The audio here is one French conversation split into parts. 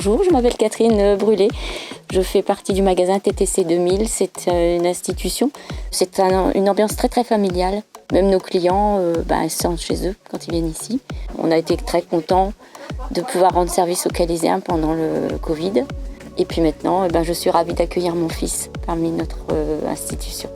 bonjour, je m'appelle Catherine Brûlé. Je fais partie du magasin TTC 2000. C'est une institution. C'est une ambiance très très familiale. Même nos clients ils se sentent chez eux quand ils viennent ici. On a été très contents de pouvoir rendre service aux Calaisiens pendant le Covid. Et puis maintenant, je suis ravie d'accueillir mon fils parmi notre institution.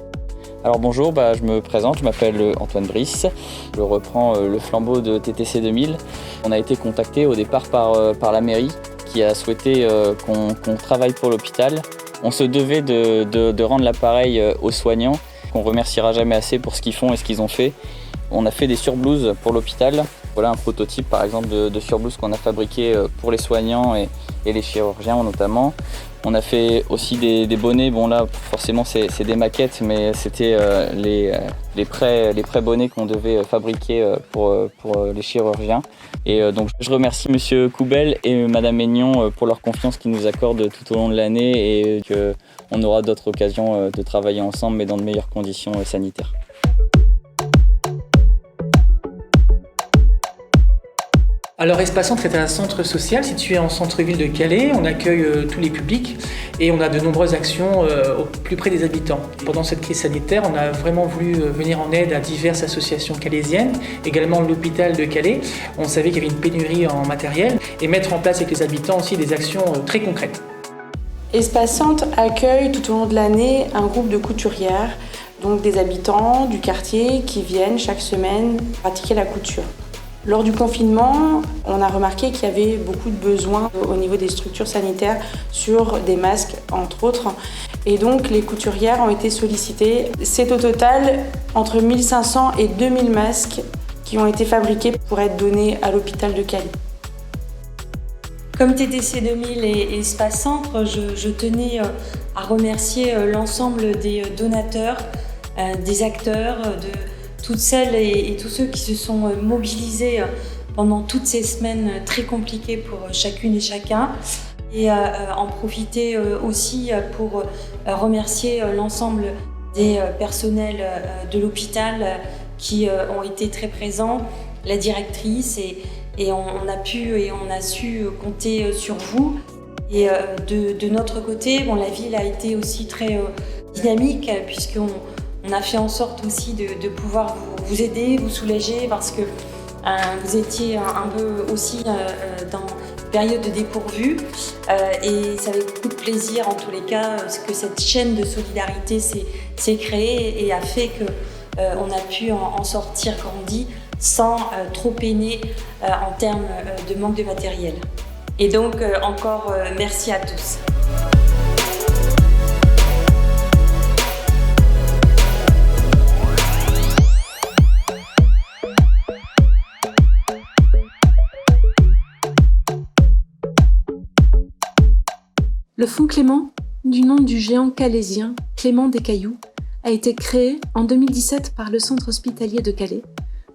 Alors bonjour, je me présente, je m'appelle Antoine Brice. Je reprends le flambeau de TTC 2000. On a été contacté au départ par la mairie qui a souhaité qu'on travaille pour l'hôpital. On se devait de rendre l'appareil aux soignants, qu'on remerciera jamais assez pour ce qu'ils font et ce qu'ils ont fait. On a fait des surblouses pour l'hôpital. Voilà un prototype par exemple de surblouse qu'on a fabriqué pour les soignants et les chirurgiens notamment. On a fait aussi des bonnets. Bon là forcément c'est des maquettes, mais c'était les prêts bonnets qu'on devait fabriquer pour les chirurgiens. Et donc je remercie Monsieur Coubel et Madame Maignan pour leur confiance qu'ils nous accordent tout au long de l'année et qu'on aura d'autres occasions de travailler ensemble mais dans de meilleures conditions sanitaires. Alors Espace Centre est un centre social situé en centre-ville de Calais. On accueille tous les publics et on a de nombreuses actions au plus près des habitants. Pendant cette crise sanitaire, on a vraiment voulu venir en aide à diverses associations calaisiennes, également l'hôpital de Calais. On savait qu'il y avait une pénurie en matériel et mettre en place avec les habitants aussi des actions très concrètes. Espace Centre accueille tout au long de l'année un groupe de couturières, donc des habitants du quartier qui viennent chaque semaine pratiquer la couture. Lors du confinement, on a remarqué qu'il y avait beaucoup de besoins au niveau des structures sanitaires sur des masques, entre autres. Et donc, les couturières ont été sollicitées. C'est au total entre 1500 et 2000 masques qui ont été fabriqués pour être donnés à l'hôpital de Calais. Comme TTC 2000 et Espace Centre, je tenais à remercier l'ensemble des donateurs, des acteurs, de toutes celles et tous ceux qui se sont mobilisés pendant toutes ces semaines très compliquées pour chacune et chacun. Et en profiter aussi pour remercier l'ensemble des personnels de l'hôpital qui ont été très présents, la directrice, et on a su compter sur vous. Et de notre côté, la ville a été aussi très dynamique puisqu'on a fait en sorte aussi de pouvoir vous aider, vous soulager parce que vous étiez un peu aussi dans une période de dépourvu et ça avait beaucoup de plaisir en tous les cas que cette chaîne de solidarité s'est créée et a fait qu'on a pu en sortir grandi sans trop peiner en termes de manque de matériel. Et donc encore merci à tous. Le Fonds Clément, du nom du géant calaisien Clément Descailloux, a été créé en 2017 par le centre hospitalier de Calais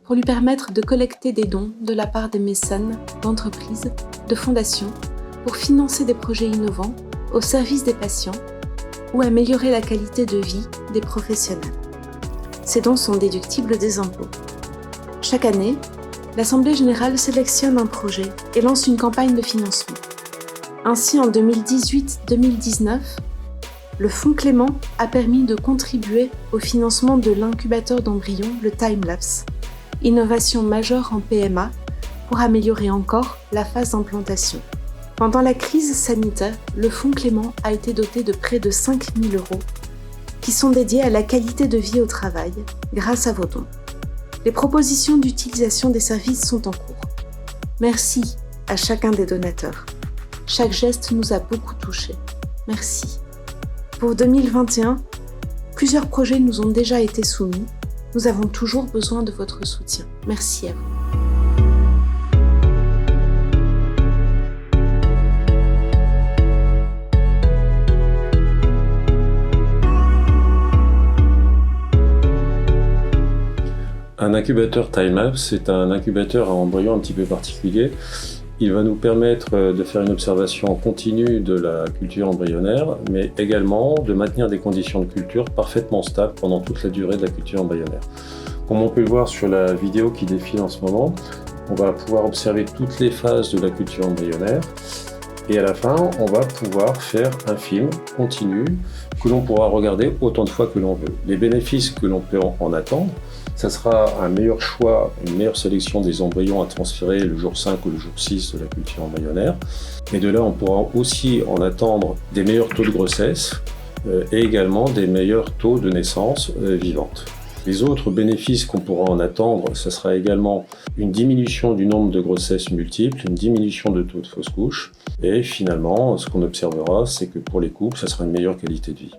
pour lui permettre de collecter des dons de la part des mécènes, d'entreprises, de fondations pour financer des projets innovants au service des patients ou améliorer la qualité de vie des professionnels. Ces dons sont déductibles des impôts. Chaque année, l'Assemblée générale sélectionne un projet et lance une campagne de financement. Ainsi, en 2018-2019, le Fonds Clément a permis de contribuer au financement de l'incubateur d'embryons, le Timelapse, innovation majeure en PMA pour améliorer encore la phase d'implantation. Pendant la crise sanitaire, le Fonds Clément a été doté de près de 5 000 € qui sont dédiés à la qualité de vie au travail grâce à vos dons. Les propositions d'utilisation des services sont en cours. Merci à chacun des donateurs. Chaque geste nous a beaucoup touchés. Merci. Pour 2021, plusieurs projets nous ont déjà été soumis. Nous avons toujours besoin de votre soutien. Merci à vous. Un incubateur Timelapse, c'est un incubateur à embryon un petit peu particulier. Il va nous permettre de faire une observation continue de la culture embryonnaire, mais également de maintenir des conditions de culture parfaitement stables pendant toute la durée de la culture embryonnaire. Comme on peut le voir sur la vidéo qui défile en ce moment, on va pouvoir observer toutes les phases de la culture embryonnaire. Et à la fin, on va pouvoir faire un film continu que l'on pourra regarder autant de fois que l'on veut. Les bénéfices que l'on peut en attendre, ça sera un meilleur choix, une meilleure sélection des embryons à transférer le jour 5 ou le jour 6 de la culture embryonnaire. Et de là, on pourra aussi en attendre des meilleurs taux de grossesse et également des meilleurs taux de naissance vivante. Les autres bénéfices qu'on pourra en attendre, ce sera également une diminution du nombre de grossesses multiples, une diminution de taux de fausse couche. Et finalement, ce qu'on observera, c'est que pour les couples, ça sera une meilleure qualité de vie.